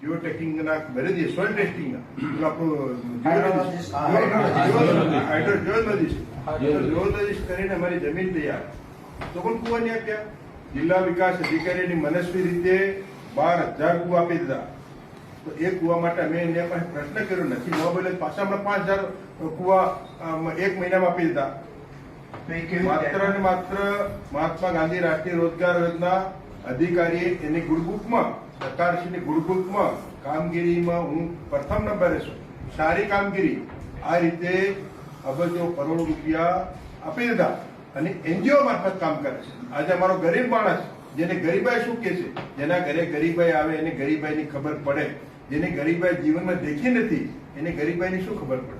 જીઓ ટેસ્ટિંગના કરી દઈએ, સોઇલ ટેસ્ટિંગના જીઓલોજીસ્ટ કરીને અમારી જમીન તૈયાર તો પણ કુવા નહીં આપ્યા. જિલ્લા વિકાસ અધિકારીની મનસ્વી રીતે 12,000 કુવા આપી દીધા. તો એ કુવા માટે અમે એને પાસે પ્રશ્ન કર્યો નથી, મોબાઈલ પાછા હમણાં 5,000 કુવા એક મહિનામાં આપી દીધા. માત્ર ને માત્ર મહાત્મા ગાંધી રાષ્ટ્રીય રોજગાર યોજના અધિકારી એની ગુડબુકમાં, સરકારશ્રીની ગુડબુકમાં કામગીરીમાં હું પ્રથમ નંબરે છું. સારી કામગીરી આ રીતે અબજો કરોડો રૂપિયા આપી દીધા અને એનજીઓ મારફત કામ કરે છે. આજે અમારો ગરીબ માણસ જેને ગરીબાઈ શું કે છે, જેના ઘરે ગરીબાઈ આવે એને ગરીબાઈની ખબર પડે, જેને ગરીબાઈ જીવનમાં દેખી નથી એને ગરીબાઈની શું ખબર પડે.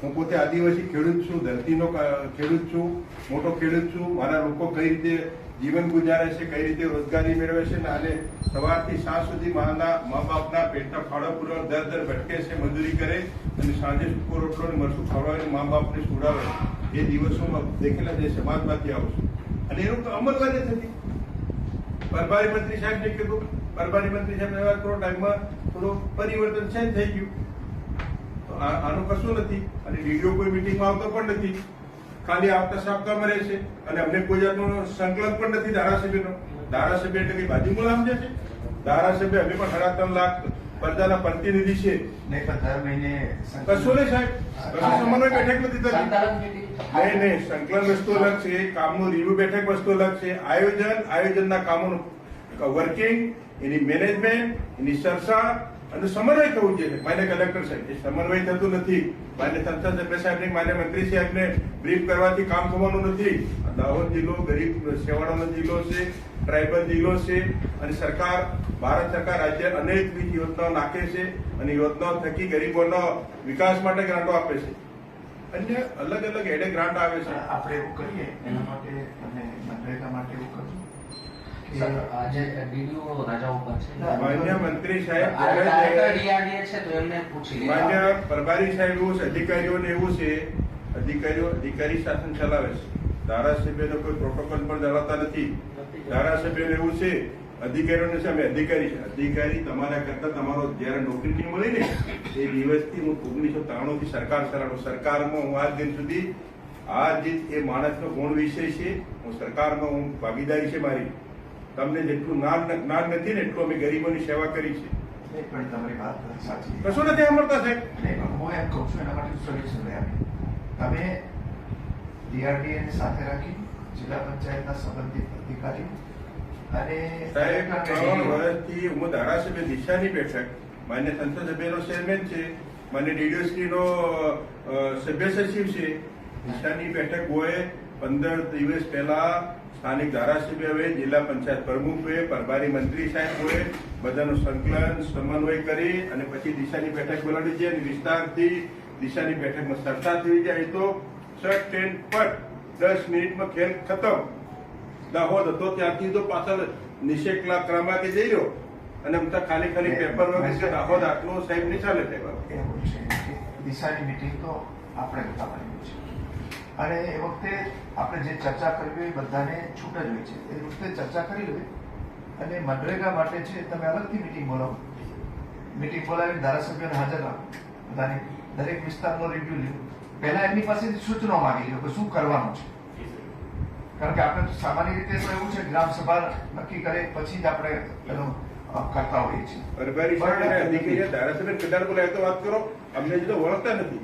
હું પોતે આદિવાસી ખેડૂત છું, ધરતીનો ખેડૂત છું, મોટો ખેડૂત છું. મારા લોકો કઈ રીતે જીવન ગુજારે છે, કઈ રીતે રોજગારી મેળવે છે, અને સવારથી સાંજ સુધી મા બાપના પેટના ફાળો પૂરવા દર ભટકે છે, મજૂરી કરે અને સાંજે સૂકો રોટલો ને મરચું ખવડાવીને મા બાપને સુડાવે. એ દિવસોમાં દેખેલા જે સમાજમાંથી આવું છું અને એનું અમલવારી થતી. પ્રભારી મંત્રી સાહેબને કીધું, પ્રભારી મંત્રી સાહેબ થોડો ટાઈમમાં થોડું પરિવર્તન ચેન્જ થઈ ગયું. આનું કશું નથી અને ડીડીઓ કોઈ મિટિંગમાં આવતો પણ નથી, ખાલી આવતા સાપકામાં રહે છે અને અમને કોઈ જાતનો સંકલન પણ નથી ધારાસભ્યનો. ધારાસભ્ય એટલે કે બાજુ મુલામ છે. ધારાસભ્ય અમે પણ 3.5 લાખ પ્રજાના પ્રતિનિધિ છે. દર મહિને કશું નહીં સાહેબ, કશું સમન્વય બેઠક નથી થતી. નહીં, સંકલન વસ્તુ અલગ છે, કામનું રિવ્યુ બેઠક વસ્તુ અલગ છે. આયોજનના કામોનું વર્કિંગ, એની મેનેજમેન્ટ, એની ચર્ચા અને સમન્વય થવું જોઈએ. માન્ય કલેક્ટર સાહેબ, એ સમન્વય થતું નથી. માન્ય સંસદ સભ્ય સાહેબને, માન્ય મંત્રી સાહેબને બ્રીફ કરવાથી કામ થવાનું નથી. દાહોદ જિલ્લો ગરીબ છેવાડાનો જિલ્લો છે, ટ્રાઇબલ જિલ્લો છે અને સરકાર, ભારત સરકાર રાજ્ય અનેકવિધ યોજનાઓ નાખે છે અને યોજનાઓ થકી ગરીબોનો વિકાસ માટે ગ્રાન્ટો આપે છે. અન્ય અલગ અલગ એડે ગ્રાન્ટ આવે છે. આપણે એવું કરીએ એના માટે અને મનરેગા માટે એવું કરવું. આજે ડીડીઓ રાજા ઉપર છે, માન્ય મંત્રી સાહેબ, ડીઆરડીએ છે તો એમને પૂછી માન્ય પ્રભારી સાહેબ એવું છે, અધિકારીઓને એવું છે, અધિકારી શાસન ચલાવે છે. ધારાસભ્યનો કોઈ પ્રોટોકોલ પણ જાળવતા નથી. ધારાસભ્યને એવું છે, અધિકારીઓને છે અમે અધિકારી છે. અધિકારી તમારા કરતા તમારો જયારે નોકરી મળી ને એ દિવસથી હું 1993 થી સરકાર ચલાવું. સરકારમાં હું આજ દિન સુધી એ માણસનો ગુણ વિષય છે. હું સરકારમાં હું ભાગીદારી છે મારી. તમને જેટલું જ્ઞાન નથી ને એટલું અમે ગરીબોની સેવા કરી છે. પણ તમારી વાત સાચી, કશું નથી સાંભળતા સાહેબ. હું એમ કહું છું એના માટે સોલ્યુશન લઈ આપી. તમે ડીઆરડીએ ને સાથે રાખી જિલ્લા પંચાયતના સંબંધિત અધિકારીઓ અને સાહેબ 3 વર્ષથી હું ધારાસભ્ય દિશાની બેઠક, માન્ય સંસદ સભ્યનો ચેરમેન છે, માન્ય ડીડીઓશ્રીનો સભ્ય સચિવ છે. દિશાની બેઠક હોય 15 દિવસ પહેલા સ્થાનિક ધારાસભ્ય હોય, જિલ્લા પંચાયત પ્રમુખ હોય, પ્રભારી મંત્રી સાહેબ હોય, બધાનું સંકલન સમન્વય કરી અને પછી દિશાની બેઠક બોલાવી છે અને વિસ્તારથી દિશાની બેઠકમાં ચર્ચા થઈ જાય તો શર્ટ ટ્રેન પર 10 મિનિટમાં ખેલ ખતમ. દાહોદ હતો ત્યાંથી તો પાછળ નિષેકલા ક્રમાંકે જઈ રહ્યો અને ખાલી પેપર વગર દાહોદ આટલો સાહેબ નહીં ચાલે. એવું છે દિશાની મિટિંગ તો આપણે ઉતારવાની છે અને એ વખતે આપણે જે ચર્ચા કરવી હોય બધાને છૂટ જ હોય છે. એ વખતે ચર્ચા કરી લેવી અને મનરેગા માટે છે તમે અલગથી મિટિંગ બોલાવો. મિટિંગ બોલાવીને ધારાસભ્યોને હાજર રાખો, બધાને દરેક વિસ્તારનો રિવ્યુ લ્યો. પહેલા એમની પાસેથી સૂચનો માંગી લ્યો કે શું કરવાનું છે. કારણ કે આપણે સામાન્ય રીતે તો એવું છે ગ્રામ સભા નક્કી કરે પછી જ આપણે એનો કરતા હોઈએ છીએ. પ્રભારી ધારાસભ્ય કેટલા બોલાય તો વાત કરો, અમને હજી તો ઓળખતા નથી.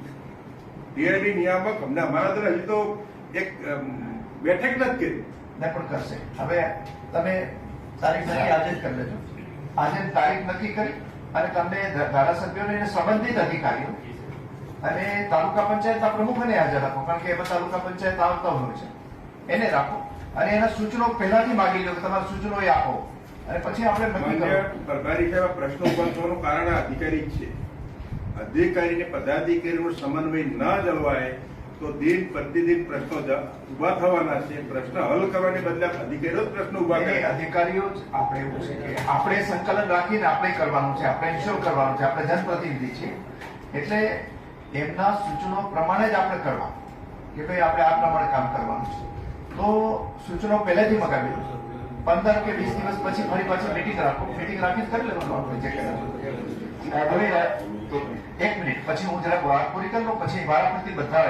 ડીઆરડી નિયામક અમને અમારા દ્વારા હજી તો એક બેઠક નથી કરી. ને પણ કરશે. હવે તમે તારીખ નક્કી આજે જ કરી લેજો. આજે તારીખ નક્કી કરી અને તમને ધારાસભ્યોને સંબંધિત અધિકારીઓ અને તાલુકા પંચાયતના પ્રમુખને હાજર રાખો. કારણ કે એમાં તાલુકા પંચાયત આવતા હોય છે, એને રાખો અને એના સૂચનો પહેલાથી માગી લો કે તમારા સૂચનો એ આપો અને પછી આપણે નક્કી કરો. પ્રભારી સાહેબ, પ્રશ્નો ઉભા થવાનું કારણ અધિકારી જ છે. અધિકારીને પદાધિકારીનો સમન્વય ન જળવાય તો દિન પ્રતિદિન પ્રશ્નો ઉભા થવાના છે. પ્રશ્ન હલ કરવાને બદલે અધિકારીઓ જ પ્રશ્નો ઉભા કરે. અધિકારીઓ જ આપણે એવું છે કે આપણે સંકલન રાખીને આપણે કરવાનું છે, આપણે ઇન્શ્યોર કરવાનું છે. આપણે જનપ્રતિનિધિ છીએ એટલે એમના સૂચનો પ્રમાણે જ આપણે કરવા કે ભાઈ આપણે આ પ્રમાણે કામ કરવાનું છે. તો સૂચનો પહેલેથી મગાવી લો. 15 કે 20 દિવસ પછી ફરી પાછી મીટિંગ રાખો. મીટિંગ રાખીને કરી લેવાનું આપણે જે કહેવાનું. હવે એક મિનિટ પછી હું જરાક વાત પૂરી કરી લઉં પછી વારાફરતી બધા